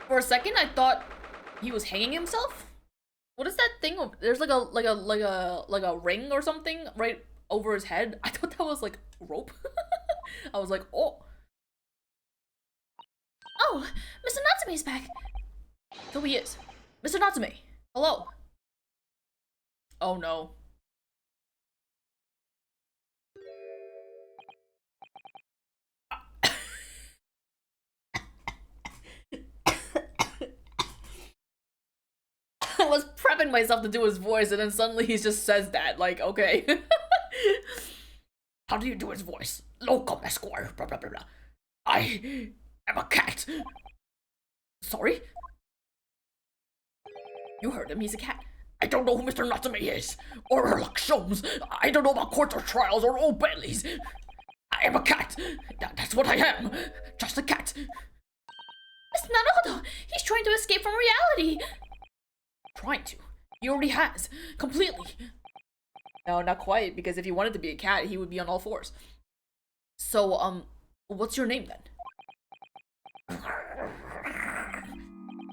For a second, I thought he was hanging himself. What is that thing? There's like a ring or something right over his head. I thought that was like rope. I was like, oh. Oh, Mr. Natsume's back. So he is. Mr. Natsume, hello. Oh no. I was prepping myself to do his voice, and then suddenly he just says that. Like, okay. How do you do his voice? Locum Esquire, blah blah blah blah. I am a cat. Sorry? You heard him, he's a cat. I don't know who Mr. Natsume is, or Herlock Sholmes. I don't know about courts or trials or old Baileys. I am a cat. That's what I am. Just a cat. Mr. Naruhodo, he's trying to escape from reality. Trying to. He already has. Completely. No, not quite, because if he wanted to be a cat, he would be on all fours. So, what's your name then?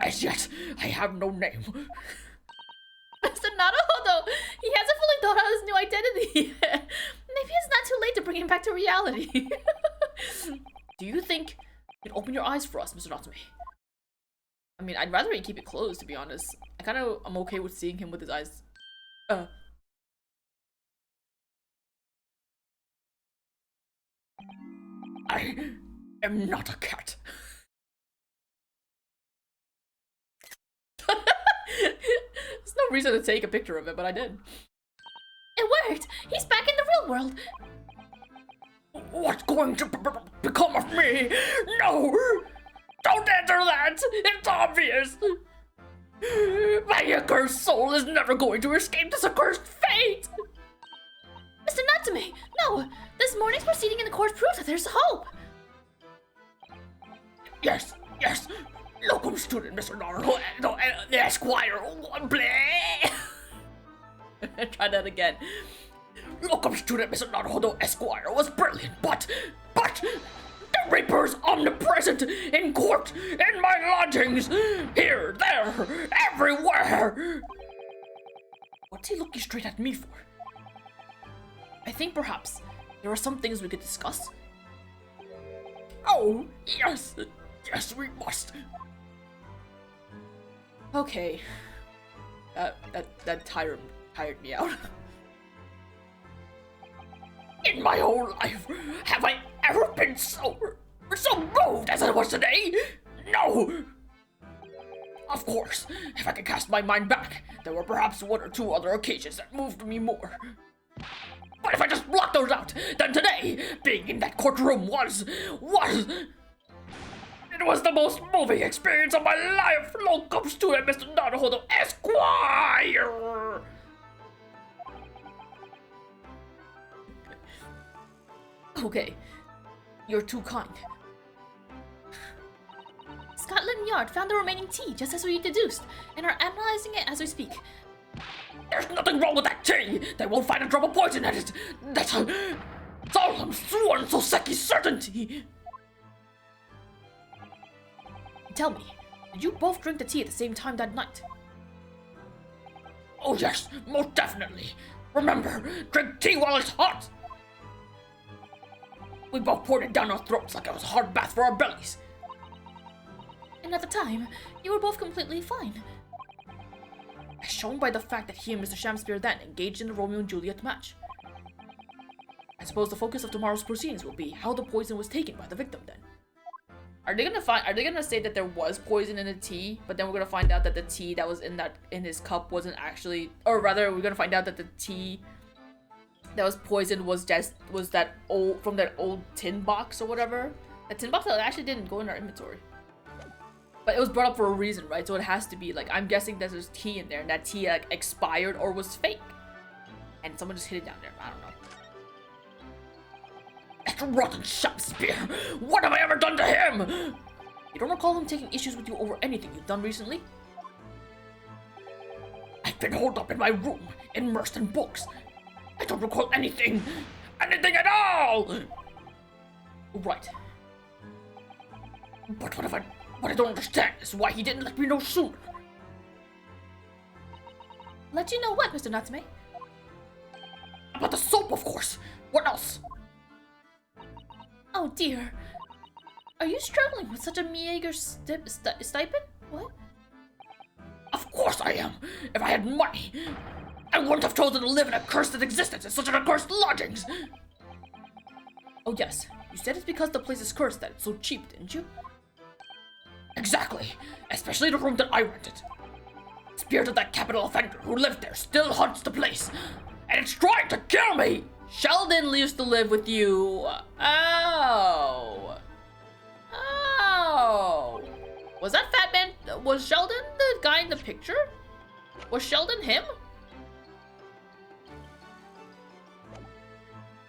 As yet, I have no name. Mr. Naruhodo, he hasn't fully thought out his new identity yet. Maybe it's not too late to bring him back to reality. Do you think you can open your eyes for us, Mr. Natsume? I mean, I'd rather he keep it closed, to be honest. I'm okay with seeing him with his eyes. I am not a cat. There's no reason to take a picture of it, but I did. It worked! He's back in the real world! What's going to become of me? No! Don't answer that! It's obvious! My accursed soul is never going to escape this accursed fate! Mr. Natsume, no! This morning's proceeding in the court proves that there's hope! Yes, yes! Locum student, Mr. Naruhodo, the Esquire, bleh! Try that again. Locum student, Mr. Naruhodo, Esquire was brilliant, but the Reaper's omnipresent in court, in my lodgings, here, there, everywhere! What's he looking straight at me for? I think perhaps there are some things we could discuss. Oh, yes, yes, we must. Okay. That tired me out. In my whole life, have I ever been so moved as I was today? No! Of course, if I could cast my mind back, there were perhaps one or two other occasions that moved me more. But if I just block those out, then today, being in that courtroom was... It was the most moving experience of my life! Locum student, Mr. Naruhodo, Esquire! Okay, you're too kind. Scotland Yard found the remaining tea, just as we deduced, and are analyzing it as we speak. There's nothing wrong with that tea! They won't find a drop of poison in it! That's a solemn sworn Soseki's certainty! Tell me, did you both drink the tea at the same time that night? Oh yes, most definitely! Remember, drink tea while it's hot! We both poured it down our throats like it was a hard bath for our bellies. And at the time, you were both completely fine. As shown by the fact that he and Mr. Shamspeare then engaged in the Romeo and Juliet match. I suppose the focus of tomorrow's proceedings will be how the poison was taken by the victim then. Are they gonna say that there was poison in the tea, but then we're gonna find out that the tea that was in his cup wasn't actually, or rather we're gonna find out that the tea that was poisoned was that old, from that old tin box or whatever? That tin box that actually didn't go in our inventory. But it was brought up for a reason, right? So it has to be, like, I'm guessing that there's tea in there, and that tea, like, expired or was fake. And someone just hid it down there. I don't know. That rotten Shakespeare! What have I ever done to him? You don't recall him taking issues with you over anything you've done recently? I've been holed up in my room, immersed in books. I don't recall anything at all! Right. But what What I don't understand is why he didn't let me know sooner. Let you know what, Mr. Natsume? About the soap, of course. What else? Oh dear. Are you struggling with such a meager stipend? What? Of course I am. If I had money, I wouldn't have chosen to live in a cursed existence in such an accursed lodgings. Oh yes, you said it's because the place is cursed that it's so cheap, didn't you? Exactly. Especially the room that I rented. The spirit of that capital offender who lived there still haunts the place. And it's trying to kill me! Sheldon used to live with you. Oh. Oh. Was that fat man? Was Sheldon the guy in the picture? Was Sheldon him?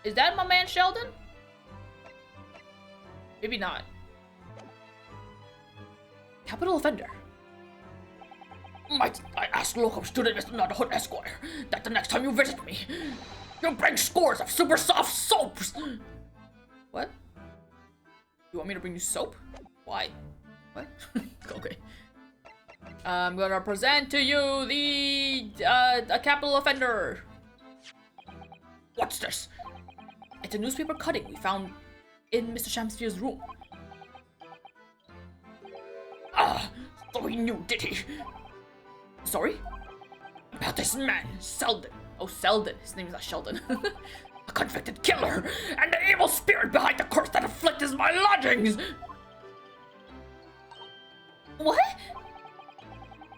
Is that my man Sheldon? Maybe not. Capital offender. Might I ask local student Mr. Naruhodo Esquire that the next time you visit me, you'll bring scores of super soft soaps? What? You want me to bring you soap? Why? What? Okay. I'm gonna present to you the a capital offender. What's this? It's a newspaper cutting we found in Mr. Shamspier's room. Ah, so he knew, did he? Sorry? About this man, Selden. Oh, Selden. His name is not Sheldon. A convicted killer, and the evil spirit behind the curse that afflicts my lodgings! What?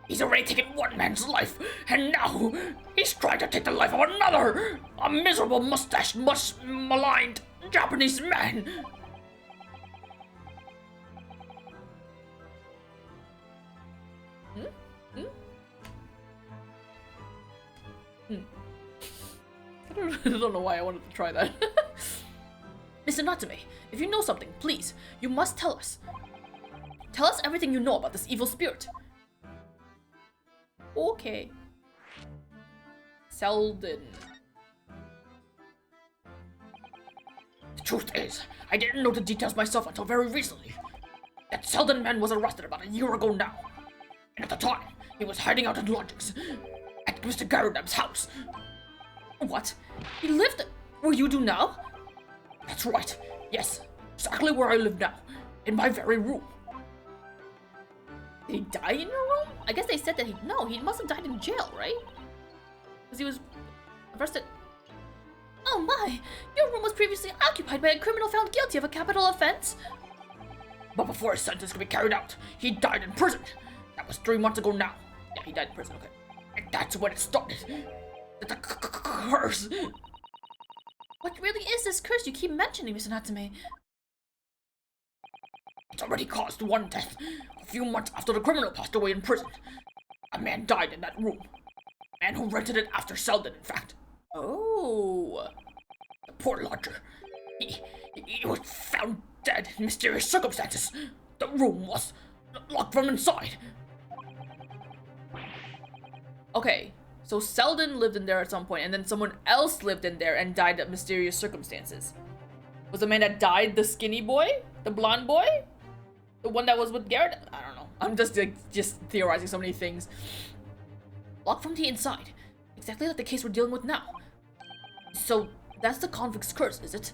He's already taken one man's life, and now he's trying to take the life of another! A miserable mustached, maligned Japanese man! I don't know why I wanted to try that. Mr. Natsume, if you know something, please, you must tell us. Tell us everything you know about this evil spirit. Okay. Selden. The truth is, I didn't know the details myself until very recently. That Selden man was arrested about a year ago now. And at the time, he was hiding out in lodgings at Mr. Garudam's house. What? He lived where you do now? That's right. Yes, exactly where I live now. In my very room. Did he die in your room? I guess they said that he must have died in jail, right? Because he was arrested. Oh my! Your room was previously occupied by a criminal found guilty of a capital offense? But before his sentence could be carried out, he died in prison. That was 3 months ago now. Yeah, he died in prison, okay. And that's when it started. The curse. What really is this curse you keep mentioning, Mr. Natsume? It's already caused one death. A few months after the criminal passed away in prison. A man died in that room. A man who rented it after Selden, in fact. Oh. The poor lodger. He was found dead in mysterious circumstances. The room was locked from inside. Okay, so Selden lived in there at some point, and then someone else lived in there and died of mysterious circumstances. Was the man that died the skinny boy? The blonde boy? The one that was with Garrett? I don't know. I'm just theorizing so many things. Locked from the inside. Exactly like the case we're dealing with now. So, that's the convict's curse, is it?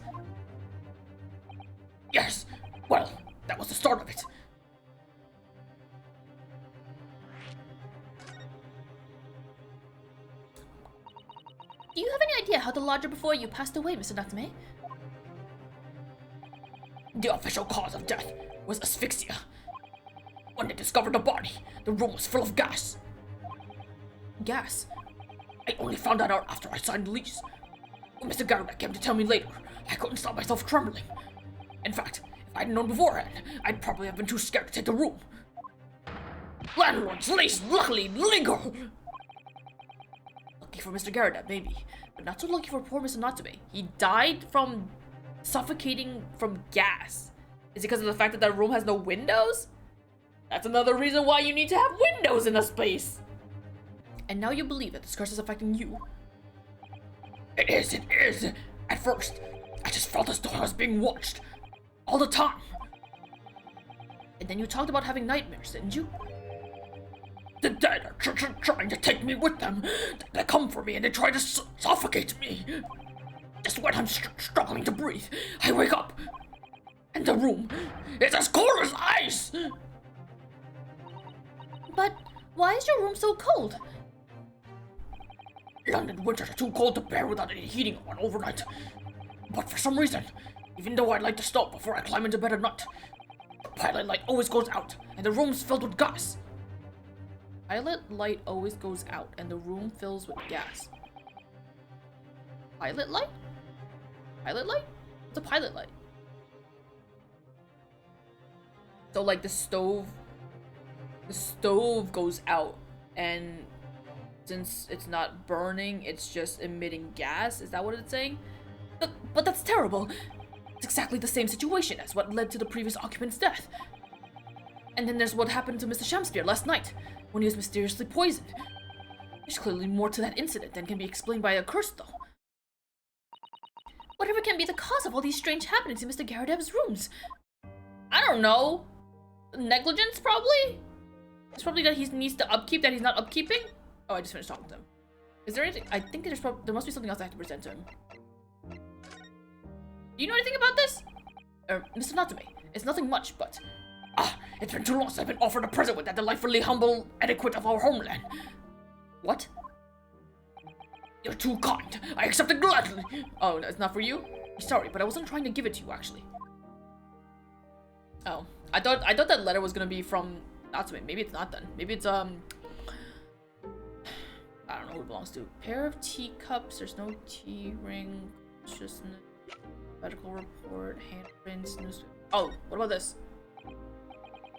Yes. Well, that was the start of it. Do you have any idea how the lodger before you passed away, Mr. Natsume? The official cause of death was asphyxia. When they discovered the body, the room was full of gas. Gas? I only found that out after I signed the lease. When Mr. Garudam came to tell me later, I couldn't stop myself trembling. In fact, if I'd known beforehand, I'd probably have been too scared to take the room. Landlord's lease luckily legal! Lucky for Mr. Garudam, maybe. But not so lucky for poor Mr. Natsume. He died from suffocating from gas. Is it because of the fact that that room has no windows? That's another reason why you need to have windows in a space. And now you believe that this curse is affecting you. It is. At first, I just felt as though I was being watched. All the time. And then you talked about having nightmares, didn't you? The dead are trying to take me with them. They come for me and they try to suffocate me. Just when I'm struggling to breathe, I wake up. And the room is as cold as ice. But why is your room so cold? London winters are too cold to bear without any heating on overnight. But for some reason, even though I'd like to stop before I climb into bed at night, the pilot light always goes out and the room's filled with gas. Pilot light always goes out and the room fills with gas. Pilot light? Pilot light? What's a pilot light? So like the stove goes out, and since it's not burning, it's just emitting gas. Is that what it's saying? But that's terrible. It's exactly the same situation as what led to the previous occupant's death. And then there's what happened to Mr. Shamspear last night, when he was mysteriously poisoned. There's clearly more to that incident than can be explained by a curse, though. Whatever can be the cause of all these strange happenings in Mr. Garradeb's rooms? I don't know. Negligence, probably? It's probably that he needs to upkeep that he's not upkeeping? Oh, I just finished talking to him. Is there anything? I think there must be something else I have to present to him. Do you know anything about this? Mr. Natsume, it's nothing much, but... It's been too long since I've been offered a present with that delightfully humble etiquette of our homeland. What? You're too kind. I accept it gladly. Oh, no, it's not for you? Sorry, but I wasn't trying to give it to you, actually. Oh, I thought that letter was gonna be from Natsume. Maybe it's not then. Maybe it's, I don't know who it belongs to. Pair of teacups, there's no tea ring, just medical report, handprints, news. Oh, what about this?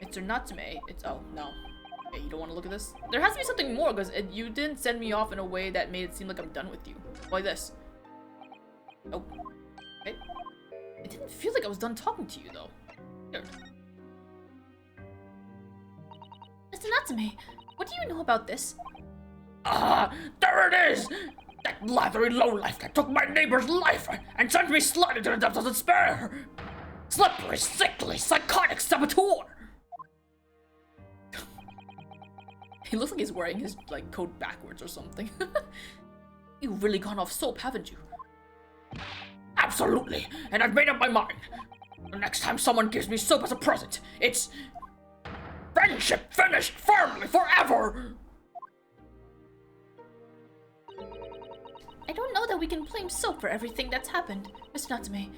Mr. Natsume, it's, oh, no. Okay, you don't want to look at this? There has to be something more, because you didn't send me off in a way that made it seem like I'm done with you. Like this. Oh. Okay. It didn't feel like I was done talking to you, though. Here. Mr. Natsume, what do you know about this? There it is! That lathery lowlife that took my neighbor's life and sent me sliding to the depths of despair! Slippery, sickly, psychotic saboteur! He looks like he's wearing his, like, coat backwards or something. You've really gone off soap, haven't you? Absolutely, and I've made up my mind. The next time someone gives me soap as a present, it's... friendship finished firmly forever! I don't know that we can blame soap for everything that's happened, Mr. Natsume.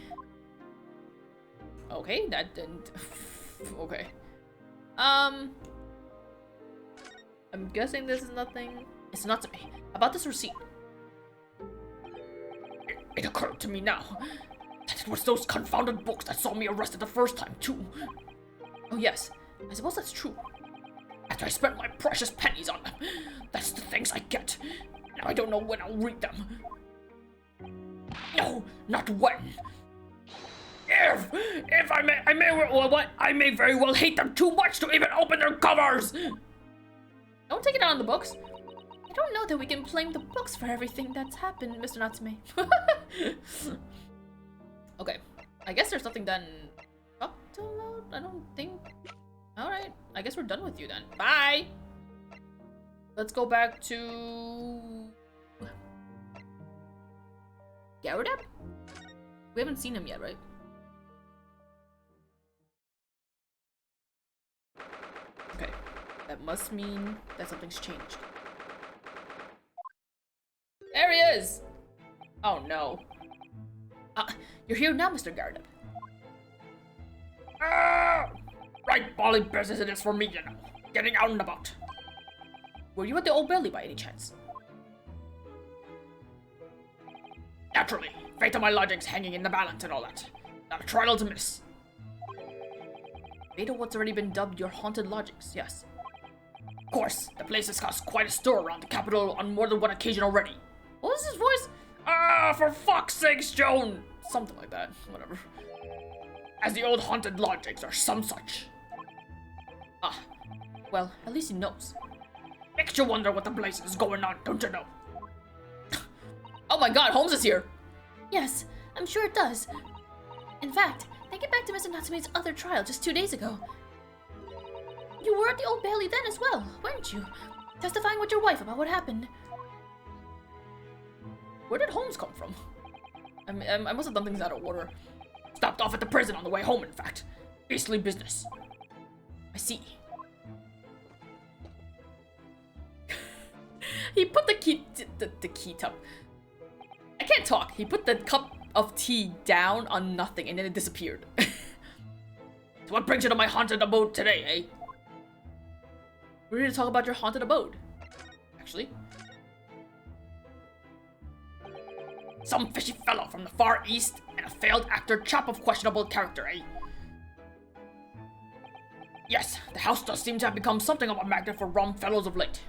Okay, that didn't... okay. I'm guessing this is nothing. It's Natsume. About this receipt. It occurred to me now that it was those confounded books that saw me arrested the first time, too. Oh yes, I suppose that's true. After I spent my precious pennies on them, that's the things I get. Now I don't know when I'll read them. No, not when. If I may very well hate them too much to even open their covers. Don't take it out on the books. I don't know that we can blame the books for everything that's happened, Mr. Natsume. Okay, I guess there's nothing done up to about. I don't think. Alright, I guess we're done with you then. Bye! Let's go back to... Garradeb? We haven't seen him yet, right? Okay, that must mean that something's changed. There he is! Oh no. You're here now, Mr. Garradeb. Right bally business it is for me, you know. Getting out and about. Were you at the Old Bailey by any chance? Naturally. Fate of my lodgings hanging in the balance and all that. Not a trial to miss. Fate of what's already been dubbed your haunted lodgings, yes. Of course, the place has caused quite a stir around the capital on more than one occasion already. What was his voice? For fuck's sakes, Joan! Something like that, whatever. As the old haunted lodgings or some such. Well, at least he knows. Makes you wonder what the blazes is going on, don't you know? Oh my god, Holmes is here! Yes, I'm sure it does. In fact, they get back to Mr. Natsume's other trial just 2 days ago. You were at the Old Bailey then as well, weren't you? Testifying with your wife about what happened. Where did Holmes come from? I must have done things out of order. Stopped off at the prison on the way home, in fact. Beastly business. I see. He put the key tub. I can't talk. He put the cup of tea down on nothing and then it disappeared. So what brings you to my haunted abode today, eh? We're here to talk about your haunted abode. Actually. Some fishy fellow from the Far East and a failed actor chap of questionable character, eh? Yes, the house does seem to have become something of a magnet for rum fellows of late.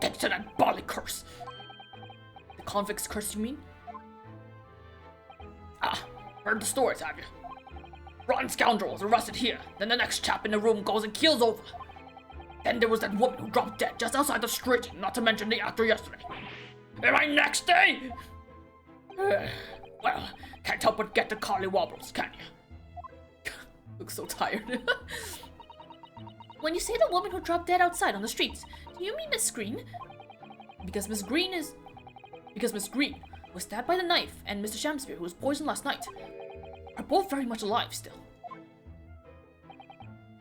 Thanks to that bally curse. The convict's curse, you mean? Ah, heard the stories, have you? Rotten scoundrel was arrested here, then the next chap in the room goes and keels over. Then there was that woman who dropped dead just outside the street, not to mention the actor yesterday. And my next day! Well, can't help but get the collie wobbles, can you? Looks so tired. When you say the woman who dropped dead outside on the streets, do you mean Miss Green? Because Miss Green was stabbed by the knife, and Mr. Shamspeare, who was poisoned last night, are both very much alive still.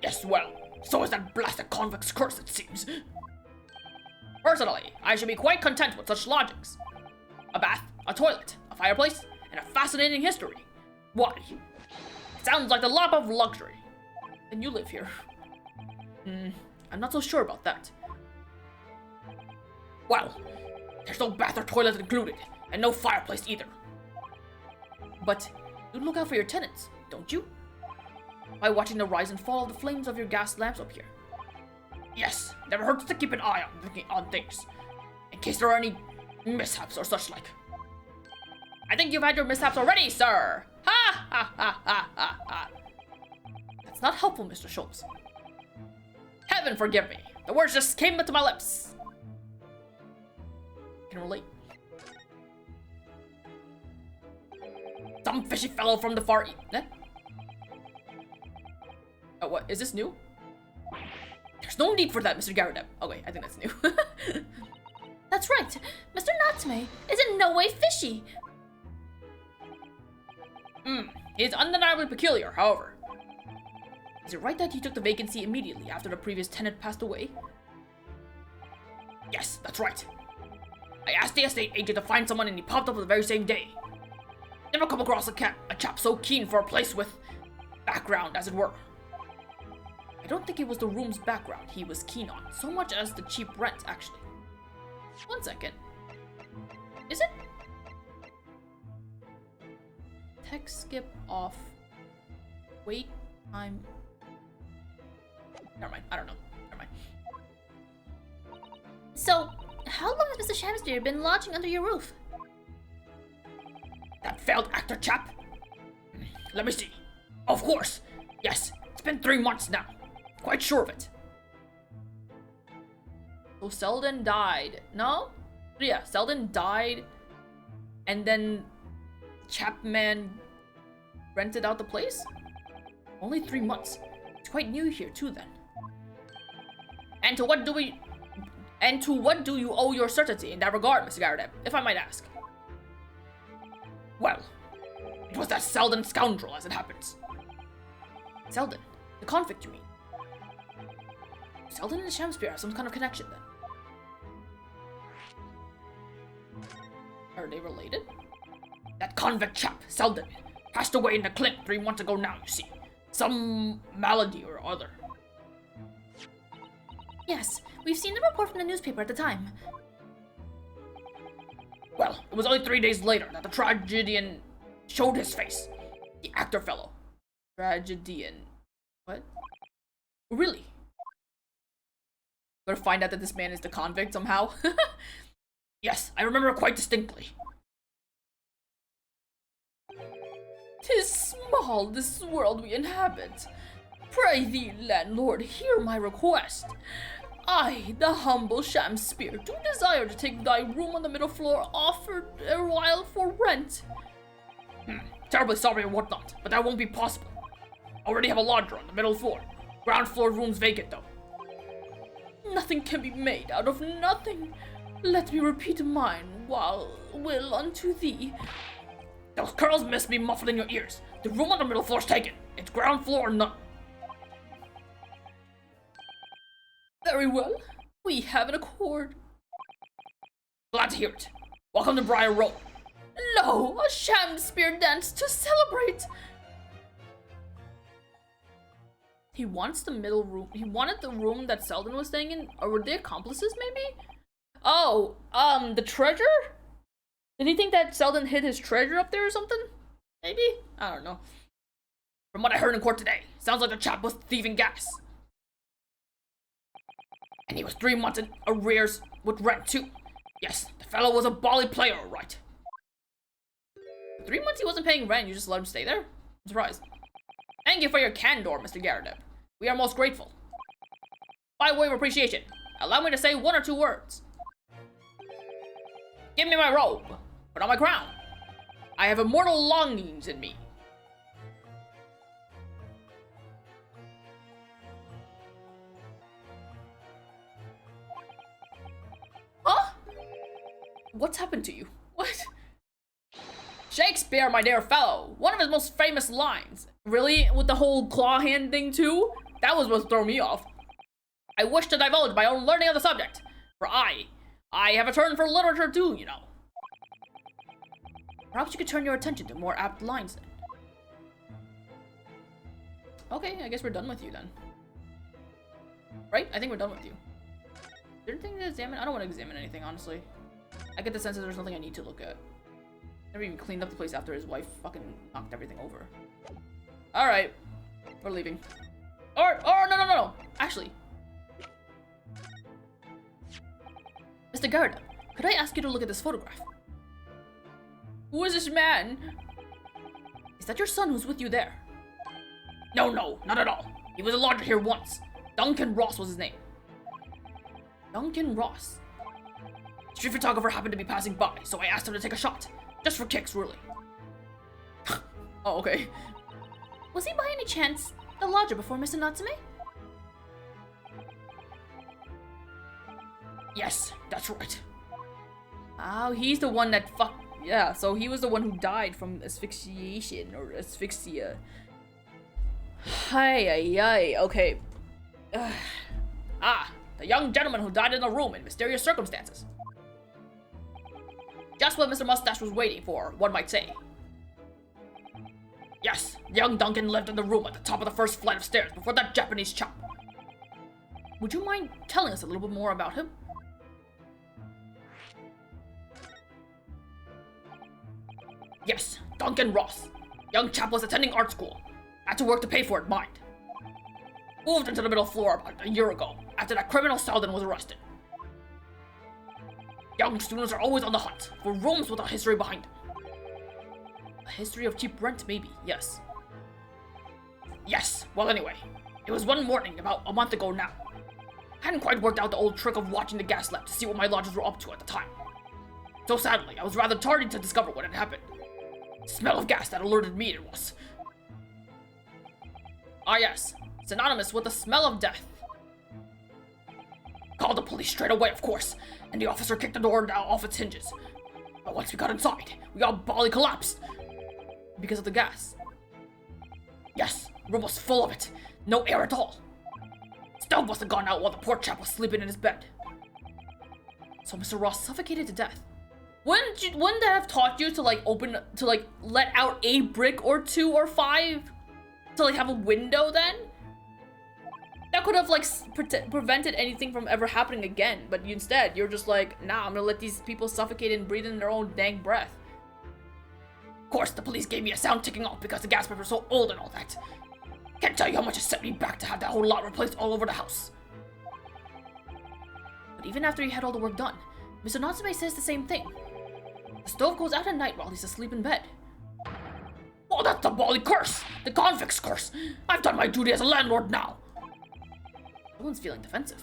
Yes, well, so is that blasted convict's curse, it seems. Personally, I should be quite content with such lodgings. A bath, a toilet, a fireplace, and a fascinating history. Why? It sounds like the lap of luxury. And you live here. I'm not so sure about that. Well, there's no bath or toilet included, and no fireplace either. But you look out for your tenants, don't you? By watching the rise and fall of the flames of your gas lamps up here. Yes, never hurts to keep an eye on things, in case there are any mishaps or such like. I think you've had your mishaps already, sir! Ha ha ha ha ha ha! That's not helpful, Mr. Sholmes. Heaven forgive me, the words just came to my lips. Can relate. Some fishy fellow from the Far East. Eh? Oh, what? Is this new? There's no need for that, Mr. Garadeb. Oh wait, I think that's new. That's right. Mr. Natsume is in no way fishy. He is undeniably peculiar, however. Is it right that he took the vacancy immediately after the previous tenant passed away? Yes, that's right. I asked the estate agent to find someone and he popped up the very same day. Never come across a chap so keen for a place with background, as it were. I don't think it was the room's background he was keen on, so much as the cheap rent, actually. One second. Is it? Text skip off. Wait, I'm... Never mind, I don't know. Never mind. So, how long has Mr. Shamspeare been lodging under your roof? That failed actor chap? Let me see. Of course. Yes, it's been 3 months now. Quite sure of it. So Selden died. No? Yeah, Selden died. And then Chapman rented out the place? Only 3 months. It's quite new here too then. And to what do you owe your certainty in that regard, Mr. Garadeb, if I might ask? Well, it was that Selden scoundrel, as it happens. Selden? The convict, you mean? Selden and Shamspeare have some kind of connection, then. Are they related? That convict chap, Selden, passed away in the Clint 3 months ago now, you see. Some malady or other. Yes, we've seen the report from the newspaper at the time. Well, it was only 3 days later that the tragedian showed his face. The actor fellow. Tragedian. What? Really? Gotta find out that this man is the convict somehow. Yes, I remember quite distinctly. 'Tis small, this world we inhabit. Pray thee, landlord, hear my request. I, the humble Shamspeare, do desire to take thy room on the middle floor offered a while for rent. Terribly sorry or whatnot, but that won't be possible. I already have a lodger on the middle floor, Ground floor room's vacant, though. Nothing can be made out of nothing. Let me repeat mine, while will unto thee. Those curls must be muffled in your ears. The room on the middle floor's taken. It's ground floor or none. Very well. We have an accord. Glad to hear it. Welcome to Briar Row. Lo, a sham spear dance to celebrate. He wants the middle room. He wanted the room that Selden was staying in. Or were they accomplices, maybe? Oh, the treasure? Did he think that Selden hid his treasure up there or something? Maybe? I don't know. From what I heard in court today, sounds like the chap was thieving gas. And he was 3 months in arrears with rent too. Yes, the fellow was a bally player, all right. 3 months he wasn't paying rent, you just let him stay there? I'm surprised. Thank you for your candor, Mr. Garadeb. We are most grateful. By way of appreciation, allow me to say 1 or 2 words. Give me my robe. Put on my crown. I have immortal longings in me. Huh? What's happened to you? What? Shakespeare, my dear fellow. One of his most famous lines. Really? With the whole claw hand thing too? That was what threw me off. I wish to divulge my own learning on the subject. For I have a turn for literature too, you know. Perhaps you could turn your attention to more apt lines then. Okay, I guess we're done with you then. Right? I think we're done with you. Is there anything to examine? I don't want to examine anything, honestly. I get the sense that there's nothing I need to look at. Never even cleaned up the place after his wife fucking knocked everything over. Alright. We're leaving. Or no. Actually. Mr. Garadeb, could I ask you to look at this photograph? Who is this man? Is that your son who's with you there? No, not at all. He was a lodger here once. Duncan Ross was his name. Duncan Ross. Street photographer happened to be passing by, so I asked him to take a shot. Just for kicks, really. Oh, okay. Was he by any chance the lodger before Mr. Natsume? Yes, that's right. Oh, he's the one that yeah, so he was the one who died from asphyxiation or asphyxia. Hi, okay. The young gentleman who died in the room in mysterious circumstances. Just what Mr. Mustache was waiting for, one might say. Yes, young Duncan lived in the room at the top of the first flight of stairs before that Japanese chap. Would you mind telling us a little bit more about him? Yes, Duncan Ross. Young chap was attending art school. Had to work to pay for it, mind. Moved into the middle floor about a year ago, after that criminal Selden was arrested. Young students are always on the hunt for rooms with a history behind them. A history of cheap rent, maybe, yes. Yes, well anyway, it was one morning about a month ago now. Hadn't quite worked out the old trick of watching the gas lamp to see what my lodgers were up to at the time. So sadly, I was rather tardy to discover what had happened. Smell of gas that alerted me it was. Ah yes, synonymous with the smell of death. Called the police straight away, of course, and the officer kicked the door down off its hinges. But once we got inside, we all bally collapsed. Because of the gas? Yes, the room was full of it. No air at all. Stove must have gone out while the poor chap was sleeping in his bed. So Mr. Ross suffocated to death. Wouldn't that have taught you to let out a brick or 2 or 5? To have a window then? That could have prevented anything from ever happening again, but instead you're just like, nah, I'm gonna let these people suffocate and breathe in their own dang breath. Of course, the police gave me a sound ticking off because the gas pipes were so old and all that. Can't tell you how much it set me back to have that whole lot replaced all over the house. But even after he had all the work done, Mr. Natsume says the same thing. The stove goes out at night while he's asleep in bed. Oh, that's the bally curse! The convict's curse! I've done my duty as a landlord now! Everyone's feeling defensive.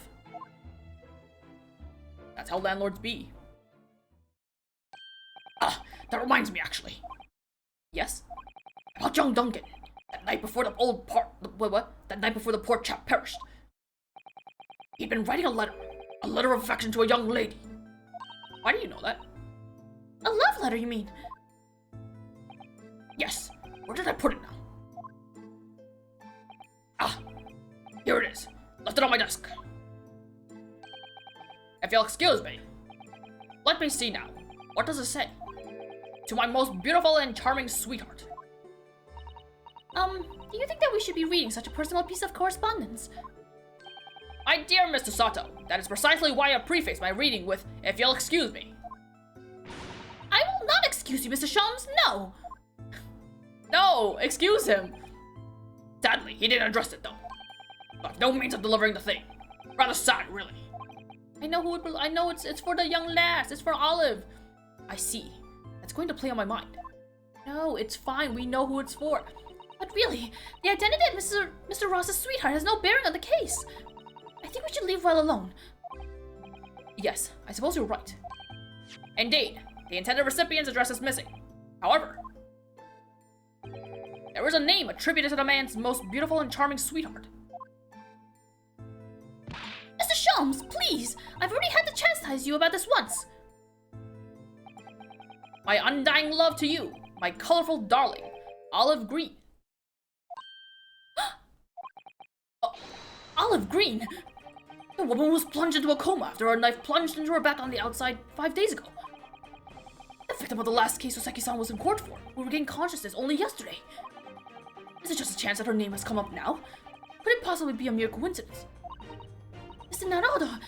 That's how landlords be. That reminds me, actually. Yes? About young Duncan. That night before the old part. What? That night before the poor chap perished. He'd been writing a letter of affection to a young lady. Why do you know that? A love letter, you mean? Yes. Where did I put it now? Ah, here it is. Left it on my desk. If you'll excuse me. Let me see now. What does it say? To my most beautiful and charming sweetheart. Do you think that we should be reading such a personal piece of correspondence? My dear Mr. Sato, that is precisely why I preface my reading with, if you'll excuse me. I will not excuse you, Mr. Sholmes, no! No, excuse him. Sadly, he didn't address it though. But no means of delivering the thing. Rather sad, really. I know it's for the young lass, it's for Olive. I see. That's going to play on my mind. No, it's fine, we know who it's for. But really, the identity of Mr. Ross's sweetheart has no bearing on the case. I think we should leave well alone. Yes, I suppose you're right. Indeed, the intended recipient's address is missing. However, there is a name attributed to the man's most beautiful and charming sweetheart. Mr. Sholmes, please! I've already had to chastise you about this once. My undying love to you, my colorful darling, Olive Green. Olive Green? The woman was plunged into a coma after a knife plunged into her back on the outside 5 days ago. The victim of the last case Oseki-san was in court for, who regained consciousness only yesterday. Is it just a chance that her name has come up now? Could it possibly be a mere coincidence? Mr. Naruhodo,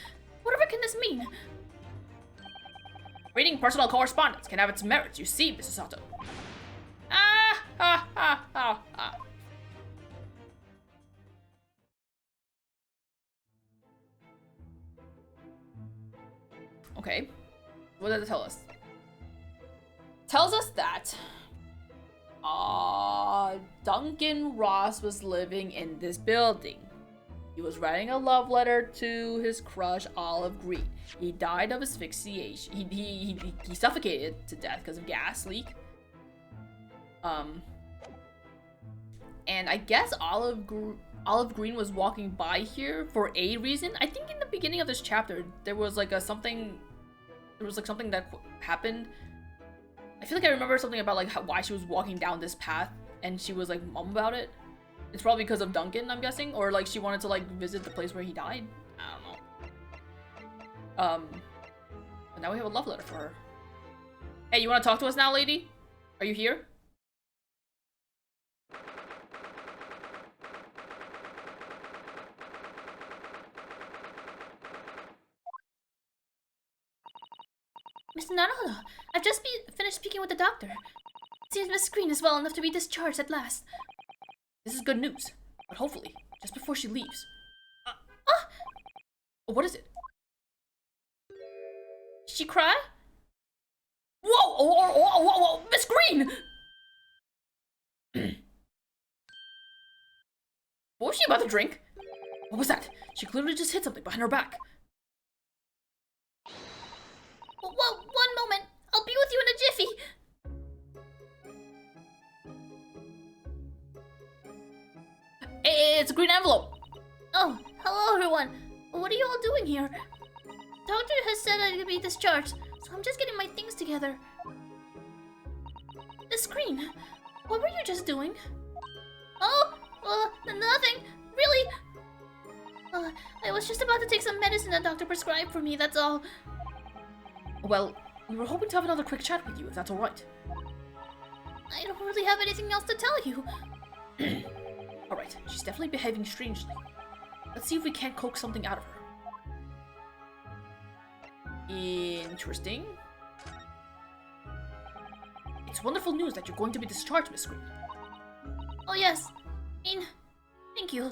whatever can this mean? Reading personal correspondence can have its merits, you see, Mrs. Sato. Okay, what does it tell us? Tells us that Duncan Ross was living in this building. He was writing a love letter to his crush, Olive Green. He died of asphyxiation. He suffocated to death because of gas leak. And I guess Olive Green was walking by here for a reason. I think in the beginning of this chapter, there was like something that happened. I feel like I remember something about like why she was walking down this path, and she was like mum about it. It's probably because of Duncan, I'm guessing, or like she wanted to like visit the place where he died. I don't know. But now we have a love letter for her. Hey, you want to talk to us now, lady? Are you here? Mr. Naruhodo, I've just finished speaking with the doctor. Seems Miss Green is well enough to be discharged at last. This is good news, but hopefully, just before she leaves. What is it? Did she cry? Whoa, Miss Green! What was she about to drink? What was that? She clearly just hit something behind her back. Well, one moment. I'll be with you in a jiffy. It's a green envelope. Oh, hello everyone. What are you all doing here? Doctor has said I could be discharged, so I'm just getting my things together. The screen. What were you just doing? Oh, nothing. Really? I was just about to take some medicine the doctor prescribed for me, that's all. Well, we were hoping to have another quick chat with you, if that's alright. I don't really have anything else to tell you. Alright, she's definitely behaving strangely. Let's see if we can't coax something out of her. Interesting. It's wonderful news that you're going to be discharged, Miss Green. Oh yes. Thank you.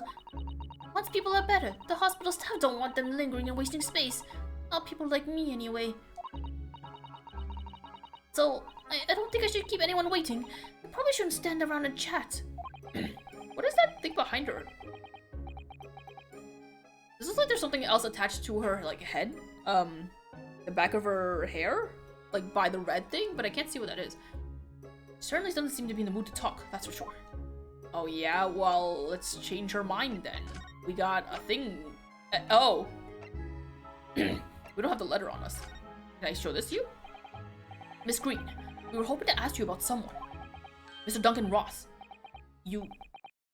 Once people are better, the hospital staff don't want them lingering and wasting space. Not people like me, anyway. So, I don't think I should keep anyone waiting. We probably shouldn't stand around and chat. What is that thing behind her? This looks like there's something else attached to her, like, head. The back of her hair? Like, by the red thing? But I can't see what that is. She certainly doesn't seem to be in the mood to talk, that's for sure. Oh yeah, well, let's change her mind then. We got a thing. Oh. We don't have the letter on us. Can I show this to you? Miss Green, we were hoping to ask you about someone. Mr. Duncan Ross. You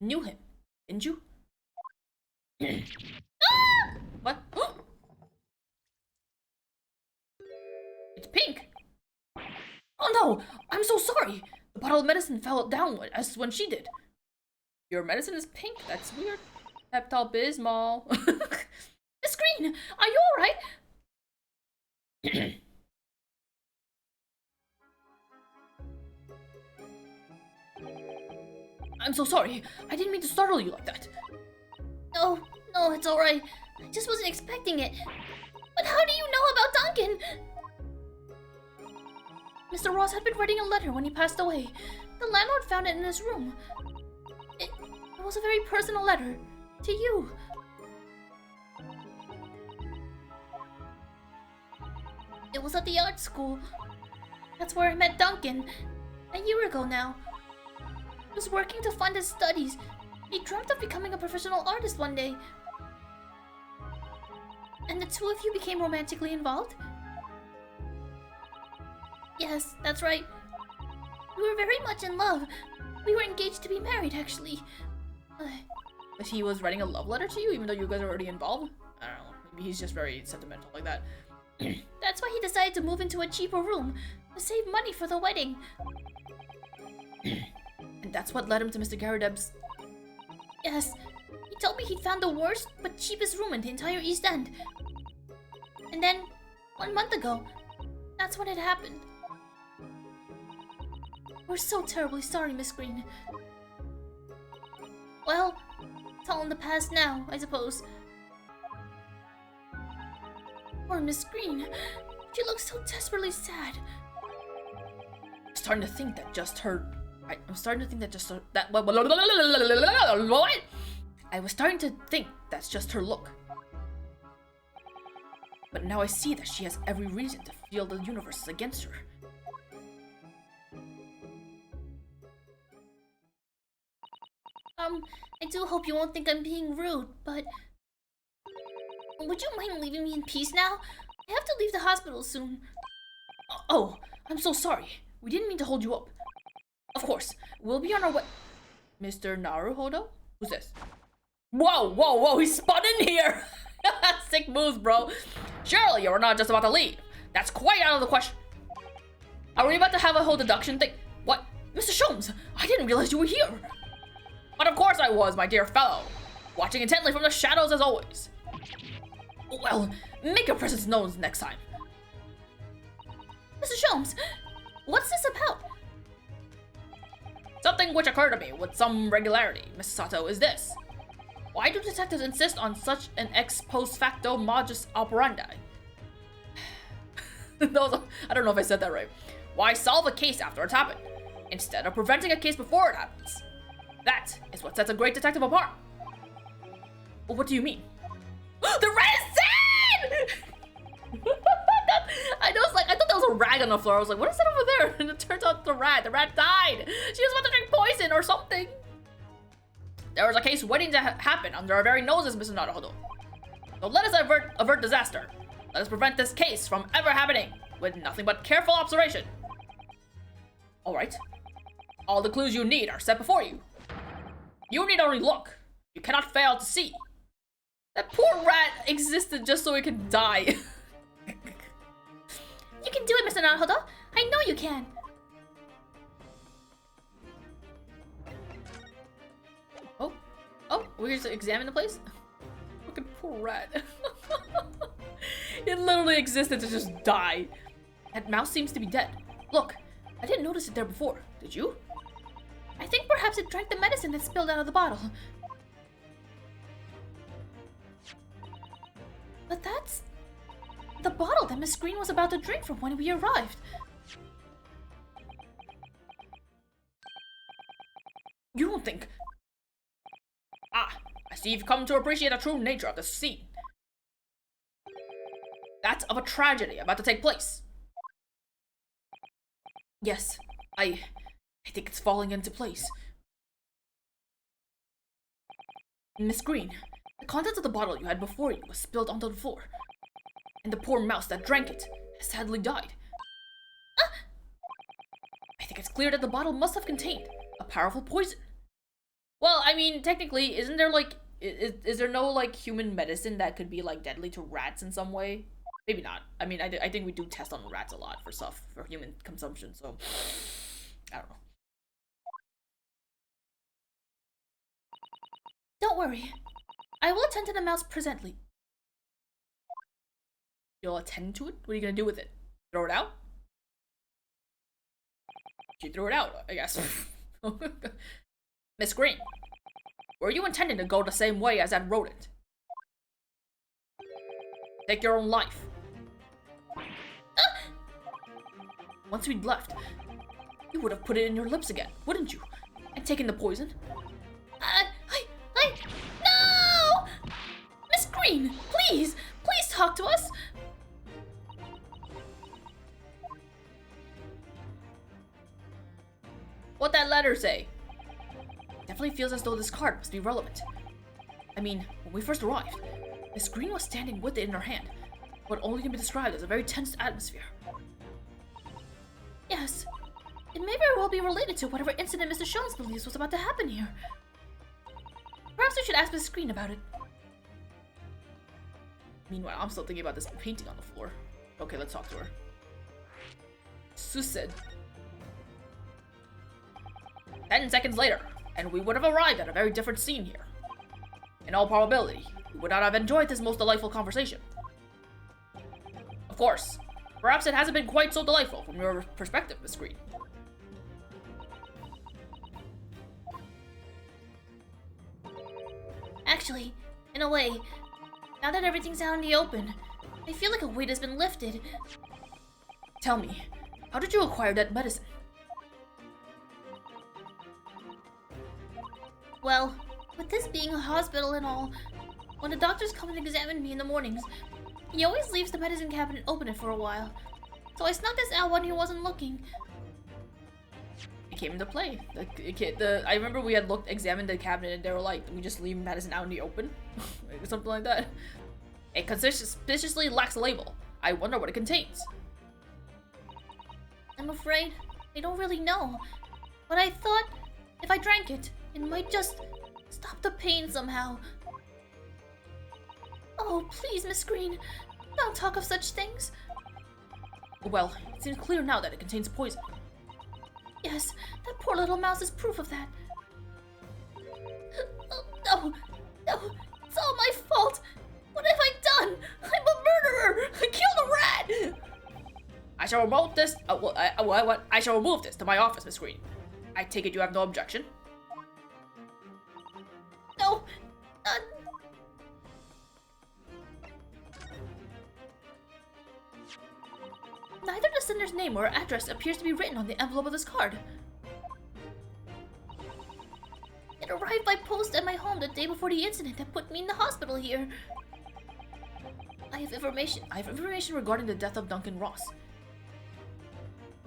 knew him, didn't you? Ah! What? It's pink. Oh no! I'm so sorry! The bottle of medicine fell down as when she did. Your medicine is pink? That's weird. Pepto-Bismol. Miss Green, are you alright? I'm so sorry. I didn't mean to startle you like that. No, it's alright. I just wasn't expecting it. But how do you know about Duncan? Mr. Ross had been writing a letter when he passed away. The landlord found it in his room. It was a very personal letter. To you. It was at the art school. That's where I met Duncan. A year ago now. He was working to fund his studies. He dreamt of becoming a professional artist one day. And the two of you became romantically involved? Yes, that's right. We were very much in love. We were engaged to be married, actually. But he was writing a love letter to you, even though you guys are already involved? I don't know. Maybe he's just very sentimental like that. That's why he decided to move into a cheaper room to save money for the wedding. And that's what led him to Mr. Garadeb's. Yes, he told me he'd found the worst but cheapest room in the entire East End. And then, 1 month ago, that's when it happened. We're so terribly sorry, Miss Green. Well, it's all in the past now, I suppose. Poor Miss Green. She looks so desperately sad. I'm starting to think that just her... I'm starting to think that just her... That... What? I was starting to think that's just her look. But now I see that she has every reason to feel the universe is against her. I do hope you won't think I'm being rude, but... Would you mind leaving me in peace now? I have to leave the hospital soon. Oh, I'm so sorry. We didn't mean to hold you up. Of course, we'll be on our way. Mr. Naruhodo? Who's this? Whoa, he spun in here! Sick moves, bro. Surely you're not just about to leave. That's quite out of the question. Are we about to have a whole deduction thing? What? Mr. Sholmes, I didn't realize you were here. But of course I was, my dear fellow. Watching intently from the shadows as always. Well, make your presence known next time. Mr. Sholmes, what's this about? Something which occurred to me with some regularity, Miss Sato, is this. Why do detectives insist on such an ex post facto modus operandi? I don't know if I said that right. Why solve a case after it's happened, instead of preventing a case before it happens? That is what sets a great detective apart. Well, what do you mean? The rat is dead! I thought that was a rag on the floor. I was like, what is that over there? And it turns out the rat died. She was about to drink poison or something. There was a case waiting to happen under our very noses, Mr. Naruhodo. So let us avert disaster. Let us prevent this case from ever happening with nothing but careful observation. Alright. All the clues you need are set before you. You need only look. You cannot fail to see. That poor rat existed just so it could die. You can do it, Mr. Naruhodo. I know you can. Oh, we're just examine the place? Fucking poor rat. It literally existed to just die. That mouse seems to be dead. Look, I didn't notice it there before. Did you? I think perhaps it drank the medicine that spilled out of the bottle. But that's the bottle that Miss Green was about to drink from when we arrived. You don't think... Ah, I see you've come to appreciate the true nature of this scene. That's of a tragedy about to take place. Yes, I think it's falling into place. Miss Green, the contents of the bottle you had before you was spilled onto the floor. And the poor mouse that drank it has sadly died. I think it's clear that the bottle must have contained a powerful poison. Well, I mean, technically, isn't there like, is there no like human medicine that could be like deadly to rats in some way? Maybe not. I mean, I think we do test on rats a lot for stuff, for human consumption, so I don't know. Don't worry. I will attend to the mouse presently. You'll attend to it? What are you gonna do with it? Throw it out? You threw it out, I guess. Miss Green, were you intending to go the same way as that rodent? Take your own life. Once we'd left, you would have put it in your lips again, wouldn't you? And taken the poison? No! Miss Green, please talk to us. What'd that letter say? Definitely feels as though this card must be relevant. I mean, when we first arrived, Miss Green was standing with it in her hand, what only can be described as a very tense atmosphere. Yes, it may very well be related to whatever incident Mr. Sholmes believes was about to happen here. Perhaps we should ask Miss Green about it. Meanwhile, I'm still thinking about this painting on the floor. Okay, let's talk to her. Susato. 10 seconds later, and we would have arrived at a very different scene here. In all probability, we would not have enjoyed this most delightful conversation. Of course, perhaps it hasn't been quite so delightful from your perspective, Miss Green. Actually, in a way, now that everything's out in the open, I feel like a weight has been lifted. Tell me, how did you acquire that medicine? Well, with this being a hospital and all, when the doctors come and examine me in the mornings, he always leaves the medicine cabinet open for a while. So I snuck this out when he wasn't looking. It came into play. I remember we had examined the cabinet and they were like, we just leave medicine out in the open? Something like that. It suspiciously lacks a label. I wonder what it contains. I'm afraid I don't really know. But I thought if I drank it, it might just stop the pain somehow. Oh, please, Miss Green, don't talk of such things. Well, it seems clear now that it contains poison. Yes, that poor little mouse is proof of that. No, it's all my fault. What have I done? I'm a murderer. I killed a rat. I shall remove this. What? I shall remove this to my office, Miss Green. I take it you have no objection. No, neither the sender's name or address appears to be written on the envelope of this card. It arrived by post at my home the day before the incident that put me in the hospital here. I have information regarding the death of Duncan Ross.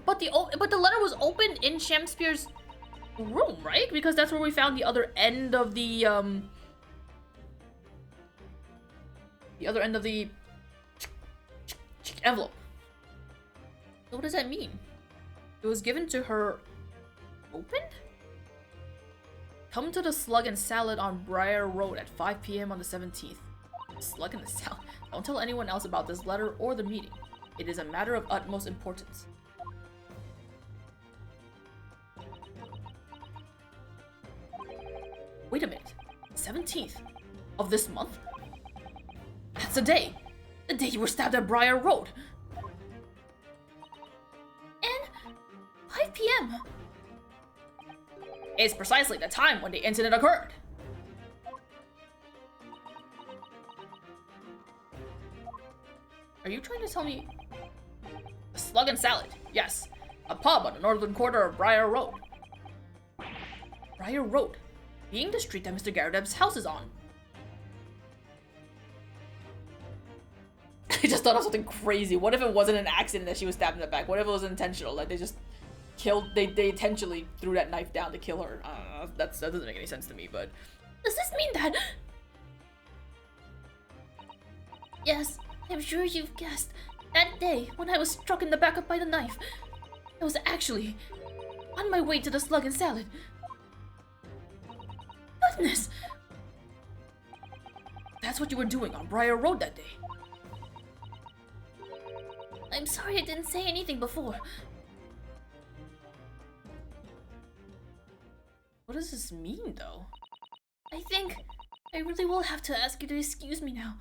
But the letter was opened in Shamspeare's room, right? Because that's where we found the other end of the envelope. What does that mean? It was given to her opened? Come to the Slug and Salad on Briar Road at 5 p.m. on the 17th. Slug and the Salad. Don't tell anyone else about this letter or the meeting. It is a matter of utmost importance. Wait a minute. 17th of this month? That's the day! The day you were stabbed at Briar Road! And 5 p.m. is precisely the time when the incident occurred. Are you trying to tell me... The Slug and Salad, yes. A pub on the northern corner of Briar Road. Briar Road, being the street that Mr. Garrodeb's house is on. I just thought of something crazy. What if it wasn't an accident that she was stabbed in the back? What if it was intentional? Like they just killed, they intentionally threw that knife down to kill her. That doesn't make any sense to me, but... Does this mean that... Yes, I'm sure you've guessed. That day, when I was struck in the back by the knife, I was actually on my way to the slug and salad. Goodness! That's what you were doing on Briar Road that day. I'm sorry I didn't say anything before. What does this mean, though? I think I really will have to ask you to excuse me now.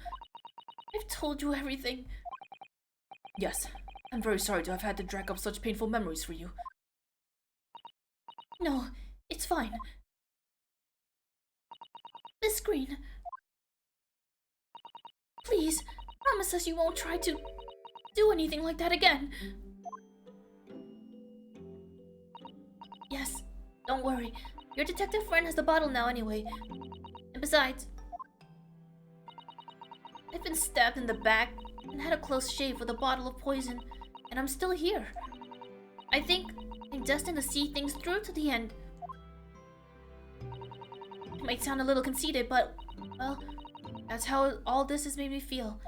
I've told you everything. Yes, I'm very sorry to have had to drag up such painful memories for you. No, it's fine. This screen. Please, promise us you won't try to do anything like that again. Yes, don't worry. Your detective friend has the bottle now anyway. And besides, I've been stabbed in the back and had a close shave with a bottle of poison, and I'm still here. I think I'm destined to see things through to the end. It might sound a little conceited, but, well, that's how all this has made me feel.